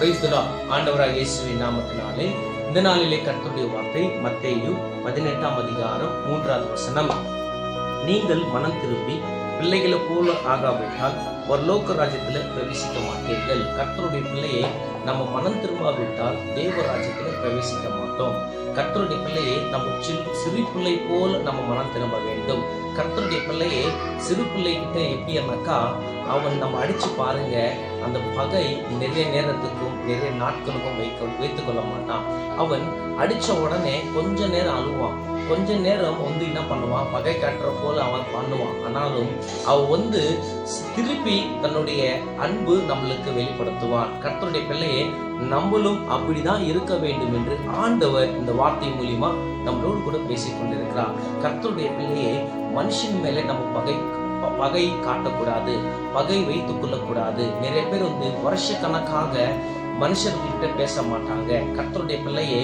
Praise the Lord. ஆண்டவராகிய இயேசுவின் நாமத்தினாலே இந்த நாளிலே கர்த்தருடைய வார்த்தை மத்தேயு 18ஆம் அதிகாரம் 3வது வசனம். நீங்கள் மனம் திரும்பி பிள்ளைகளை போல ஆகாவிட்டால் பரலோக ராஜ்யத்தில் பிரவேசிக்க மாட்டீர்கள். கர்த்தருடைய பிள்ளையை நம்ம மனம் திரும்பாவிட்டால் தேவ ராஜ்யத்தில் பிரவேசிக்க மாட்டோம். கர்த்தருடைய பிள்ளையை நம்ம சிறு பிள்ளை போல நம்ம மனம் திரும்ப வேண்டும். கர்த்தருடைய பிள்ளையை சிறு பிள்ளைகிட்ட எப்படின்னாக்கா, அவன் நம்ம அடிச்சு பாருங்க, அந்த பகை நிறைய நேரத்துக்கும் நிறைய நாட்களுக்கும் வைத்துக் கொள்ள மாட்டான். அவன் அடிச்ச உடனே கொஞ்ச நேரம் அழுவான், கொஞ்ச நேரம் என்ன பண்ணுவான், பகை காட்டுற போல அவன் பண்ணுவான். ஆனாலும் அவன் திருப்பி தன்னுடைய அன்பு நம்மளுக்கு வெளிப்படுத்துவான். கர்த்தருடைய பிள்ளையை நம்மளும் அப்படிதான் இருக்க வேண்டும் என்று ஆண்டவர் இந்த வார்த்தை மூலியமா நம்மளோடு கூட பேசிக் கொண்டிருக்கிறார். கர்த்தருடைய பிள்ளையை மனுஷன் மேலே நம்ம பகை காட்டக்கூடாது, பகை வைத்துக் கொள்ளக்கூடாது. நிறைய பேர் வருஷ கணக்காக மனுஷர்கிட்ட பேச மாட்டாங்க. கர்த்தருடைய பிள்ளையே,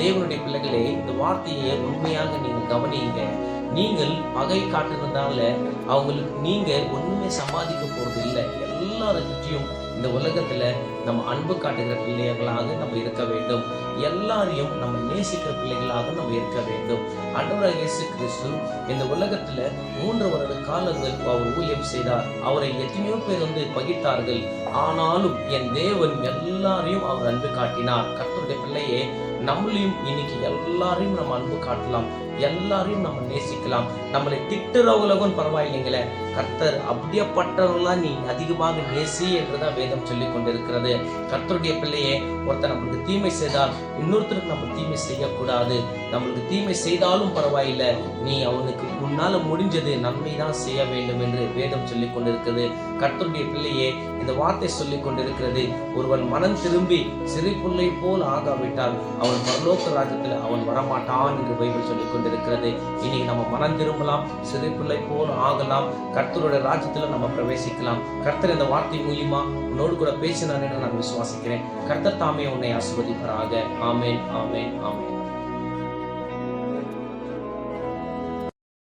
தேவனுடைய பிள்ளைகளே, இந்த வார்த்தையை உண்மையாக நீங்கள் கவனிங்க. நீங்கள் பகை காட்டுறதால அவங்களுக்கு நீங்க ஒண்ணுமே சம்பாதிக்க போறது இல்லை. எல்லாருக்கிட்டையும் இந்த உலகத்துல நம்ம அன்பு காட்டுகிற பிள்ளைகளாக நம்ம இருக்க வேண்டும். எல்லாரையும் நம்ம நேசிக்கிற பிள்ளைகளாக நம்ம இருக்க வேண்டும். ஆண்டவராகிய இயேசு கிறிஸ்து இந்த உலகத்துல 3 வருட காலங்கள் அவர் ஊழியம் செய்தார். அவரை எத்தனையோ பேர் பகித்தார்கள். ஆனாலும் என் தேவன் எல்லாரையும் அவர் அன்பு காட்டினார். கர்த்தருடைய பிள்ளையே, நம்மளையும் இன்னைக்கு எல்லாரையும் நம்ம அன்பு காட்டலாம், எல்லாரையும் நம்ம நேசிக்கலாம். நம்மளை திட்டுறவங்களுக்கும் பரவாயில்லைங்களே, கர்த்தர் அப்படியேப்பட்டவர்களாம் நீ அதிகமாக நேசி என்றுதான் வேதம் சொல்லிக் கொண்டிருக்கிறது. கர்த்தருடைய பிள்ளையே, ஒருத்தர் நம்மளுக்கு தீமை செய்தால் இன்னொருத்தருக்கு நம்ம தீமை செய்யக்கூடாது. நம்மளுக்கு தீமை செய்தாலும் பரவாயில்லை, நீ அவனுக்கு உன்னால முடிஞ்சது நன்மை தான் செய்ய வேண்டும் என்று வேதம் சொல்லிக் கொண்டிருக்கிறது. கர்த்தருடைய பிள்ளையே, இந்த வார்த்தை சொல்லிக் கொண்டிருக்கிறது, ஒருவன் மனம் திரும்பி சிறு பிள்ளை போல் ஆகாவிட்டால் அவன் பரலோக ராஜ்யத்தில் அவன் வரமாட்டான் என்று பைபிள் சொல்லிக் கொண்டிருக்கிறது. இன்னைக்கு நம்ம மனம் திரும்பலாம், சிறு பிள்ளை போல் ஆகலாம், கர்த்தருடைய ராஜ்யத்தில் நம்ம பிரவேசிக்கலாம். கர்த்தர் இந்த வார்த்தை மூலியமா உன்னோடு கூட பேசினார் என்று நான் விசுவாசிக்கிறேன். கர்த்தர் தாமே உன்னை ஆசீர்வதிப்பாராக. ஆமென், ஆமென், ஆமென்.